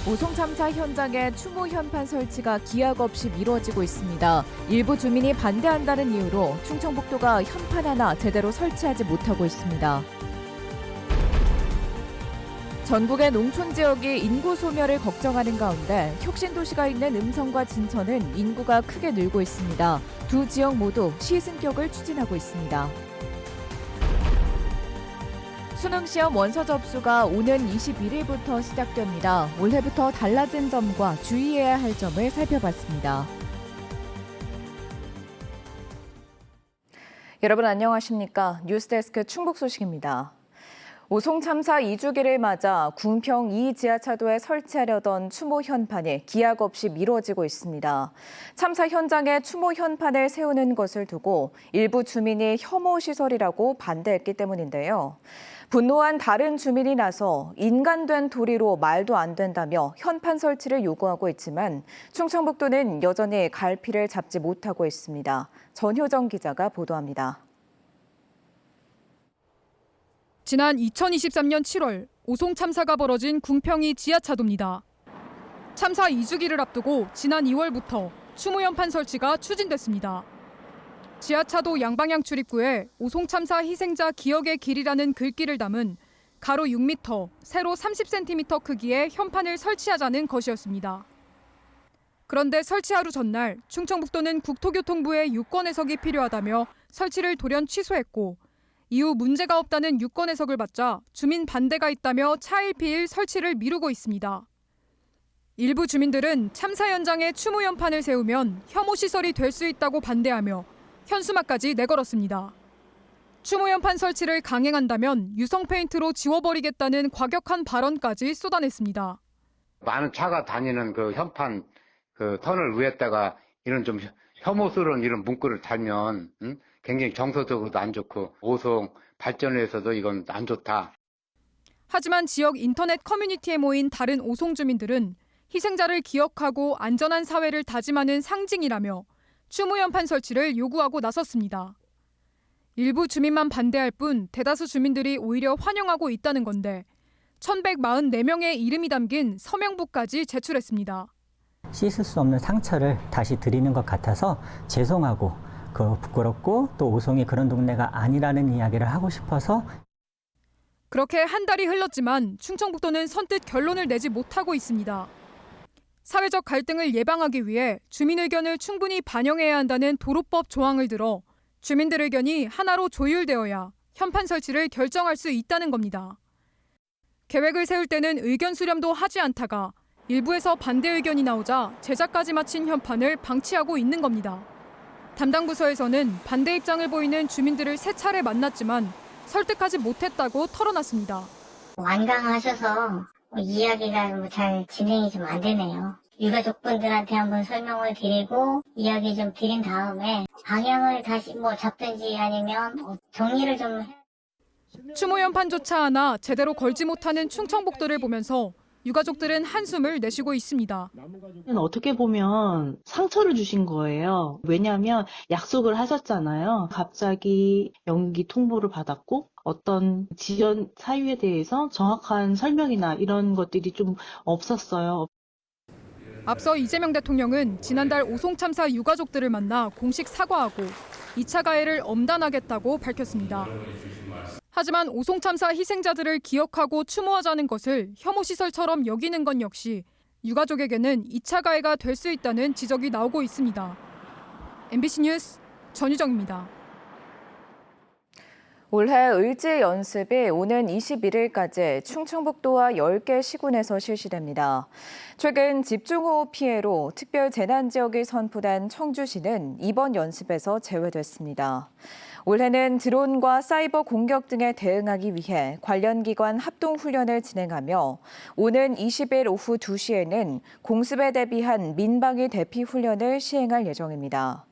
오송 참사 현장에 추모 현판 설치가 기약 없이 미뤄지고 있습니다. 일부 주민이 반대한다는 이유로 충청북도가 현판 하나 제대로 설치하지 못하고 있습니다. 전국의 농촌 지역이 인구 소멸을 걱정하는 가운데 혁신도시가 있는 음성과 진천은 인구가 크게 늘고 있습니다. 두 지역 모두 시승격을 추진하고 있습니다. 수능시험 원서 접수가 오는 21일부터 시작됩니다. 올해부터 달라진 점과 주의해야 할 점을 살펴봤습니다. 여러분 안녕하십니까? 뉴스데스크 충북 소식입니다. 오송 참사 2주기를 맞아 궁평 2 지하차도에 설치하려던 추모 현판이 기약 없이 미뤄지고 있습니다. 참사 현장에 추모 현판을 세우는 것을 두고 일부 주민이 혐오 시설이라고 반대했기 때문인데요. 분노한 다른 주민이 나서 인간된 도리로 말도 안 된다며 현판 설치를 요구하고 있지만 충청북도는 여전히 갈피를 잡지 못하고 있습니다. 전효정 기자가 보도합니다. 지난 2023년 7월 오송 참사가 벌어진 궁평이 지하차도입니다. 참사 2주기를 앞두고 지난 2월부터 추모 현판 설치가 추진됐습니다. 지하차도 양방향 출입구에 오송 참사 희생자 기억의 길이라는 글귀를 담은 가로 6m, 세로 30cm 크기의 현판을 설치하자는 것이었습니다. 그런데 설치 하루 전날 충청북도는 국토교통부의 유권 해석이 필요하다며 설치를 돌연 취소했고 이후 문제가 없다는 유권 해석을 받자 주민 반대가 있다며 차일피일 설치를 미루고 있습니다. 일부 주민들은 참사 현장에 추모 현판을 세우면 혐오 시설이 될 수 있다고 반대하며 현수막까지 내걸었습니다. 추모 현판 설치를 강행한다면 유성 페인트로 지워버리겠다는 과격한 발언까지 쏟아냈습니다. 많은 차가 다니는 그 현판 그 터널 위에다가 이런 좀 혐오스러운 이런 문구를 달면 굉장히 정서적으로도 안 좋고 오송 발전을 위해서도 이건 안 좋다. 하지만 지역 인터넷 커뮤니티에 모인 다른 오송 주민들은 희생자를 기억하고 안전한 사회를 다짐하는 상징이라며 추모 현판 설치를 요구하고 나섰습니다. 일부 주민만 반대할 뿐 대다수 주민들이 오히려 환영하고 있다는 건데 1,144명의 이름이 담긴 서명부까지 제출했습니다. 씻을 수 없는 상처를 다시 드리는 것 같아서 죄송하고 부끄럽고 또 오송이 그런 동네가 아니라는 이야기를 하고 싶어서. 그렇게 한 달이 흘렀지만 충청북도는 선뜻 결론을 내지 못하고 있습니다. 사회적 갈등을 예방하기 위해 주민 의견을 충분히 반영해야 한다는 도로법 조항을 들어 주민들 의견이 하나로 조율되어야 현판 설치를 결정할 수 있다는 겁니다. 계획을 세울 때는 의견 수렴도 하지 않다가 일부에서 반대 의견이 나오자 제작까지 마친 현판을 방치하고 있는 겁니다. 담당 부서에서는 반대 입장을 보이는 주민들을 세 차례 만났지만 설득하지 못했다고 털어놨습니다. 완강하셔서 이야기가 잘 진행이 좀 안 되네요. 유가족분들한테 한번 설명을 드리고 이야기 좀 드린 다음에 방향을 다시 잡든지 아니면 정리를 좀 해. 추모 현판조차 하나 제대로 걸지 못하는 충청북도를 보면서 유가족들은 한숨을 내쉬고 있습니다. 어떻게 보면 상처를 주신 거예요. 왜냐하면 약속을 하셨잖아요. 갑자기 연기 통보를 받았고 어떤 지연 사유에 대해서 정확한 설명이나 이런 것들이 좀 없었어요. 앞서 이재명 대통령은 지난달 오송 참사 유가족들을 만나 공식 사과하고 2차 가해를 엄단하겠다고 밝혔습니다. 하지만 오송 참사 희생자들을 기억하고 추모하자는 것을 혐오 시설처럼 여기는 건 역시 유가족에게는 2차 가해가 될 수 있다는 지적이 나오고 있습니다. MBC 뉴스 전유정입니다. 올해 을지 연습이 오는 21일까지 충청북도와 10개 시군에서 실시됩니다. 최근 집중호우 피해로 특별 재난지역이 선포된 청주시는 이번 연습에서 제외됐습니다. 올해는 드론과 사이버 공격 등에 대응하기 위해 관련 기관 합동훈련을 진행하며 오는 20일 오후 2시에는 공습에 대비한 민방위 대피 훈련을 시행할 예정입니다.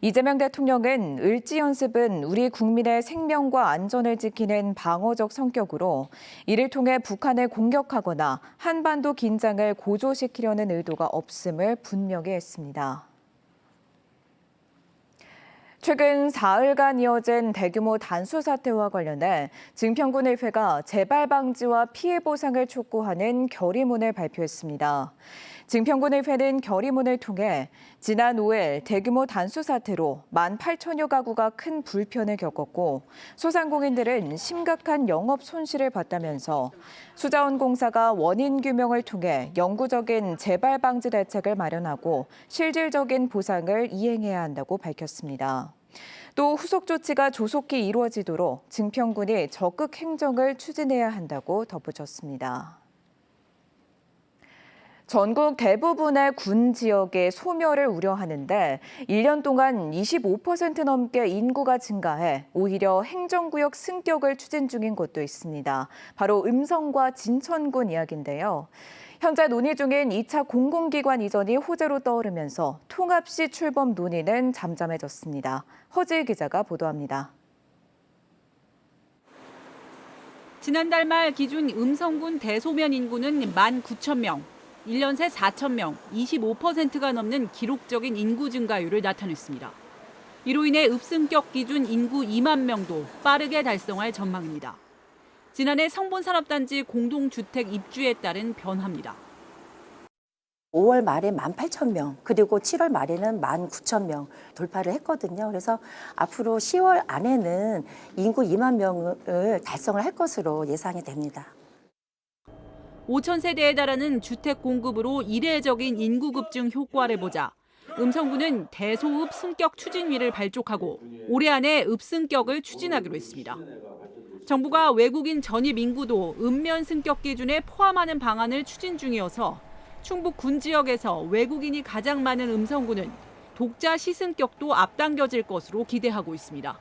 이재명 대통령은 을지 연습은 우리 국민의 생명과 안전을 지키는 방어적 성격으로 이를 통해 북한을 공격하거나 한반도 긴장을 고조시키려는 의도가 없음을 분명히 했습니다. 최근 사흘간 이어진 대규모 단수 사태와 관련해 증평군의회가 재발 방지와 피해 보상을 촉구하는 결의문을 발표했습니다. 증평군의회는 결의문을 통해 지난 5일 대규모 단수 사태로 18,000여 가구가 큰 불편을 겪었고 소상공인들은 심각한 영업 손실을 봤다면서 수자원공사가 원인 규명을 통해 영구적인 재발 방지 대책을 마련하고 실질적인 보상을 이행해야 한다고 밝혔습니다. 또 후속 조치가 조속히 이루어지도록 증평군이 적극 행정을 추진해야 한다고 덧붙였습니다. 전국 대부분의 군 지역의 소멸을 우려하는데 1년 동안 25% 넘게 인구가 증가해 오히려 행정구역 승격을 추진 중인 곳도 있습니다. 바로 음성과 진천군 이야기인데요. 현재 논의 중인 2차 공공기관 이전이 호재로 떠오르면서 통합시 출범 논의는 잠잠해졌습니다. 허지일 기자가 보도합니다. 지난달 말 기준 음성군 대소면 인구는 19,000명, 1년 새 4,000명, 25%가 넘는 기록적인 인구 증가율을 나타냈습니다. 이로 인해 읍승격 기준 인구 2만 명도 빠르게 달성할 전망입니다. 지난해 성본산업단지 공동주택 입주에 따른 변화입니다. 5월 말에 18,000명, 그리고 7월 말에는 19,000명 돌파를 했거든요. 그래서 앞으로 10월 안에는 인구 2만 명을 달성을 할 것으로 예상이 됩니다. 5,000세대에 달하는 주택 공급으로 이례적인 인구 급증 효과를 보자 음성군은 대소읍 승격 추진위를 발족하고 올해 안에 읍승격을 추진하기로 했습니다. 정부가 외국인 전입 인구도 읍면 승격 기준에 포함하는 방안을 추진 중이어서 충북 군 지역에서 외국인이 가장 많은 음성군은 독자 시승격도 앞당겨질 것으로 기대하고 있습니다.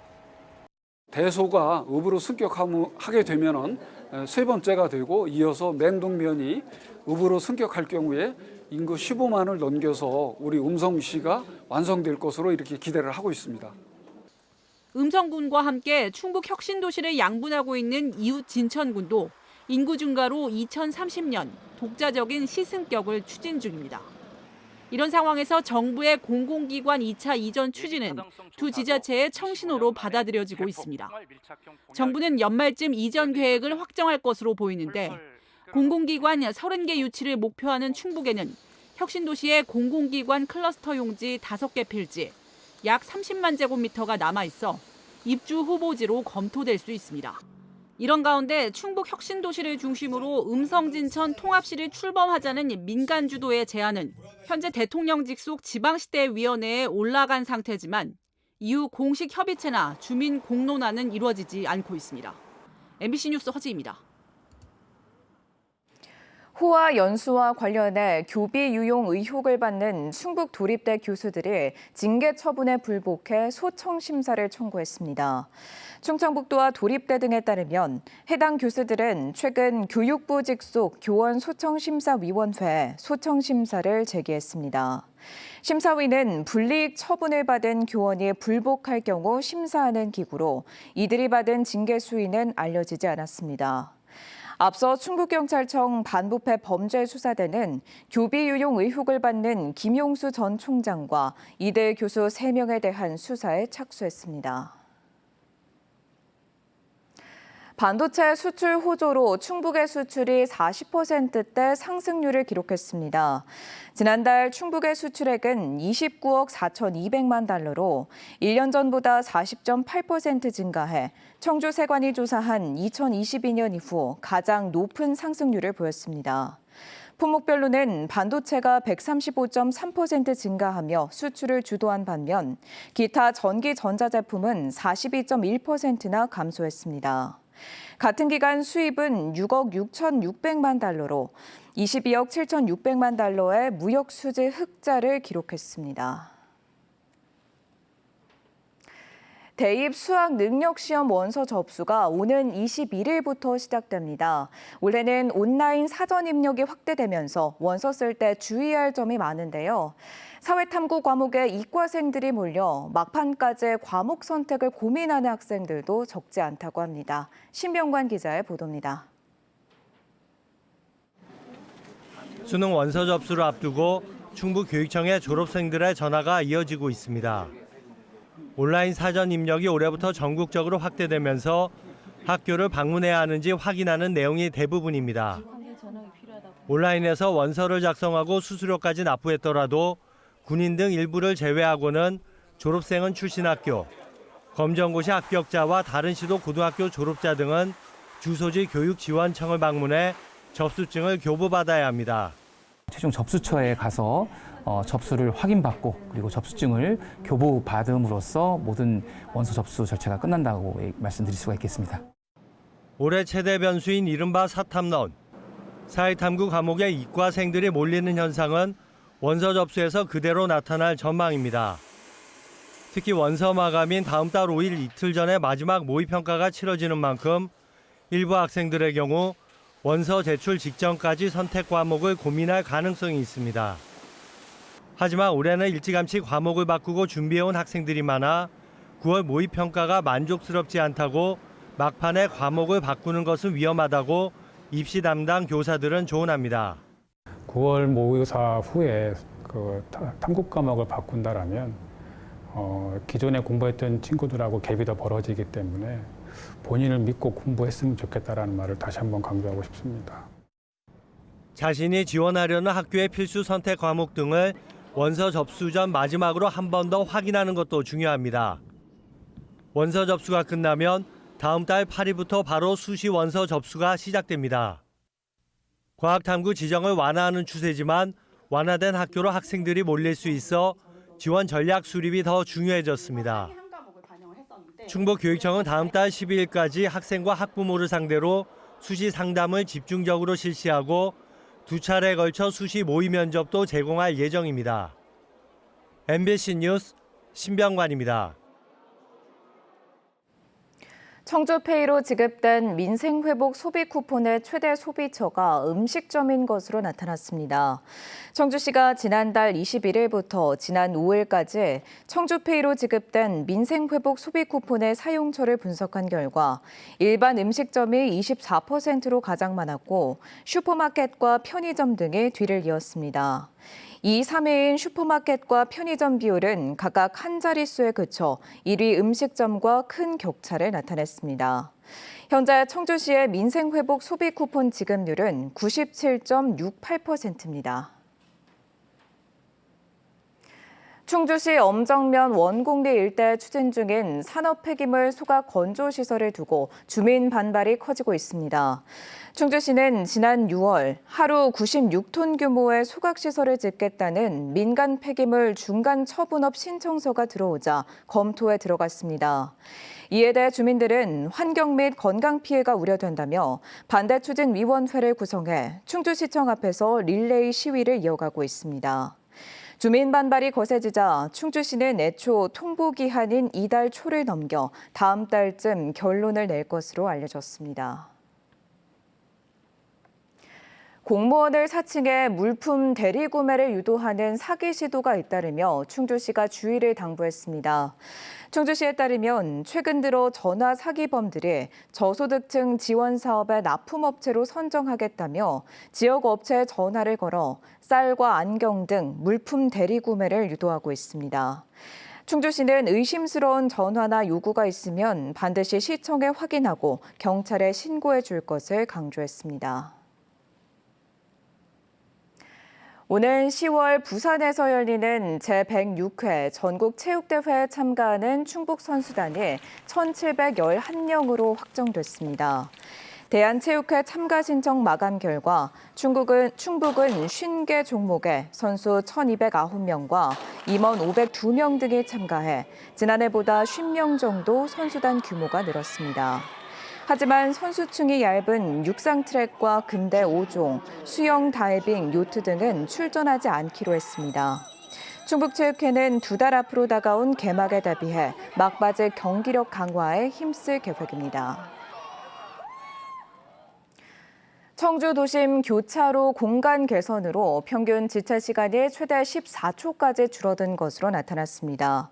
대소가 읍으로 승격하게 되면은 세 번째가 되고 이어서 맹동면이 읍으로 승격할 경우에 인구 15만을 넘겨서 우리 음성시가 완성될 것으로 이렇게 기대를 하고 있습니다. 음성군과 함께 충북 혁신도시를 양분하고 있는 이웃 진천군도 인구 증가로 2030년 독자적인 시승격을 추진 중입니다. 이런 상황에서 정부의 공공기관 2차 이전 추진은 두 지자체의 청신호로 받아들여지고 있습니다. 정부는 연말쯤 이전 계획을 확정할 것으로 보이는데 공공기관 30개 유치를 목표하는 충북에는 혁신도시의 공공기관 클러스터 용지 5개 필지, 약 30만 제곱미터가 남아있어 입주 후보지로 검토될 수 있습니다. 이런 가운데 충북 혁신도시를 중심으로 음성진천 통합시를 출범하자는 민간 주도의 제안은 현재 대통령직 속 지방시대위원회에 올라간 상태지만 이후 공식 협의체나 주민 공론화는 이루어지지 않고 있습니다. MBC 뉴스 허지입니다. 호화 연수와 관련해 교비 유용 의혹을 받는 충북 도립대 교수들이 징계 처분에 불복해 소청 심사를 청구했습니다. 충청북도와 도립대 등에 따르면 해당 교수들은 최근 교육부 직속 교원소청심사위원회에 소청심사를 제기했습니다. 심사위는 불이익 처분을 받은 교원이 불복할 경우 심사하는 기구로 이들이 받은 징계 수위는 알려지지 않았습니다. 앞서 충북경찰청 반부패 범죄수사대는 교비 유용 의혹을 받는 김용수 전 총장과 이들 교수 3명에 대한 수사에 착수했습니다. 반도체 수출 호조로 충북의 수출이 40%대 상승률을 기록했습니다. 지난달 충북의 수출액은 29억 4,200만 달러로 1년 전보다 40.8% 증가해 청주세관이 조사한 2022년 이후 가장 높은 상승률을 보였습니다. 품목별로는 반도체가 135.3% 증가하며 수출을 주도한 반면 기타 전기 전자제품은 42.1%나 감소했습니다. 같은 기간 수입은 6억 6,600만 달러로 22억 7,600만 달러의 무역 수지 흑자를 기록했습니다. 대입 수학 능력 시험 원서 접수가 오는 21일부터 시작됩니다. 올해는 온라인 사전 입력이 확대되면서 원서 쓸 때 주의할 점이 많은데요. 사회탐구 과목에 이과생들이 몰려 막판까지 과목 선택을 고민하는 학생들도 적지 않다고 합니다. 신병관 기자의 보도입니다. 수능 원서 접수를 앞두고 충북교육청의 졸업생들의 전화가 이어지고 있습니다. 온라인 사전 입력이 올해부터 전국적으로 확대되면서 학교를 방문해야 하는지 확인하는 내용이 대부분입니다. 온라인에서 원서를 작성하고 수수료까지 납부했더라도 군인 등 일부를 제외하고는 졸업생은 출신 학교, 검정고시 합격자와 다른 시도 고등학교 졸업자 등은 주소지 교육지원청을 방문해 접수증을 교부받아야 합니다. 최종 접수처에 가서 접수를 확인받고 그리고 접수증을 교부받음으로써 모든 원서 접수 절차가 끝난다고 말씀드릴 수가 있겠습니다. 올해 최대 변수인 이른바 사탐론, 사회탐구 과목에 이과생들이 몰리는 현상은 원서 접수에서 그대로 나타날 전망입니다. 특히 원서 마감인 다음 달 5일 이틀 전에 마지막 모의평가가 치러지는 만큼 일부 학생들의 경우 원서 제출 직전까지 선택 과목을 고민할 가능성이 있습니다. 하지만 올해는 일찌감치 과목을 바꾸고 준비해온 학생들이 많아 9월 모의평가가 만족스럽지 않다고 막판에 과목을 바꾸는 것은 위험하다고 입시 담당 교사들은 조언합니다. 9월 모의고사 후에 탐구 과목을 바꾼다라면 기존에 공부했던 친구들하고 갭이 더 벌어지기 때문에 본인을 믿고 공부했으면 좋겠다라는 말을 다시 한번 강조하고 싶습니다. 자신이 지원하려는 학교의 필수 선택 과목 등을 원서 접수 전 마지막으로 한 번 더 확인하는 것도 중요합니다. 원서 접수가 끝나면 다음 달 8일부터 바로 수시 원서 접수가 시작됩니다. 과학탐구 지정을 완화하는 추세지만 완화된 학교로 학생들이 몰릴 수 있어 지원 전략 수립이 더 중요해졌습니다. 충북교육청은 다음 달 12일까지 학생과 학부모를 상대로 수시 상담을 집중적으로 실시하고 2차례에 걸쳐 수시 모의 면접도 제공할 예정입니다. MBC 뉴스 신병관입니다. 청주페이로 지급된 민생회복 소비 쿠폰의 최대 소비처가 음식점인 것으로 나타났습니다. 청주시가 지난달 21일부터 지난 5일까지 청주페이로 지급된 민생회복 소비 쿠폰의 사용처를 분석한 결과 일반 음식점이 24%로 가장 많았고 슈퍼마켓과 편의점 등이 뒤를 이었습니다. 2, 3위인 슈퍼마켓과 편의점 비율은 각각 한 자릿수에 그쳐 1위 음식점과 큰 격차를 나타냈습니다. 현재 청주시의 민생회복 소비 쿠폰 지급률은 97.68%입니다. 충주시 엄정면 원곡리 일대 추진 중인 산업 폐기물 소각 건조 시설을 두고 주민 반발이 커지고 있습니다. 충주시는 지난 6월 하루 96톤 규모의 소각 시설을 짓겠다는 민간 폐기물 중간 처분업 신청서가 들어오자 검토에 들어갔습니다. 이에 대해 주민들은 환경 및 건강 피해가 우려된다며 반대 추진 위원회를 구성해 충주시청 앞에서 릴레이 시위를 이어가고 있습니다. 주민 반발이 거세지자 충주시는 애초 통보 기한인 이달 초를 넘겨 다음 달쯤 결론을 낼 것으로 알려졌습니다. 공무원을 사칭해 물품 대리 구매를 유도하는 사기 시도가 잇따르며 충주시가 주의를 당부했습니다. 충주시에 따르면 최근 들어 전화 사기범들이 저소득층 지원 사업의 납품업체로 선정하겠다며 지역 업체에 전화를 걸어 쌀과 안경 등 물품 대리 구매를 유도하고 있습니다. 충주시는 의심스러운 전화나 요구가 있으면 반드시 시청에 확인하고 경찰에 신고해 줄 것을 강조했습니다. 오는 10월 부산에서 열리는 제106회 전국체육대회에 참가하는 충북 선수단이 1,711명으로 확정됐습니다. 대한체육회 참가 신청 마감 결과 충북은 50개 종목에 선수 1,209명과 임원 502명 등이 참가해 지난해보다 50명 정도 선수단 규모가 늘었습니다. 하지만 선수층이 얇은 육상 트랙과 근대 5종, 수영, 다이빙, 요트 등은 출전하지 않기로 했습니다. 충북체육회는 2달 앞으로 다가온 개막에 대비해 막바지 경기력 강화에 힘쓸 계획입니다. 청주 도심 교차로 공간 개선으로 평균 지체 시간이 최대 14초까지 줄어든 것으로 나타났습니다.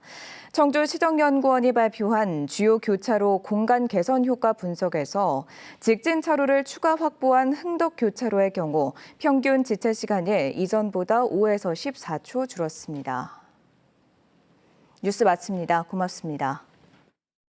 청주시정연구원이 발표한 주요 교차로 공간 개선 효과 분석에서 직진 차로를 추가 확보한 흥덕 교차로의 경우 평균 지체 시간이 이전보다 5에서 14초 줄었습니다. 뉴스 마칩니다. 고맙습니다.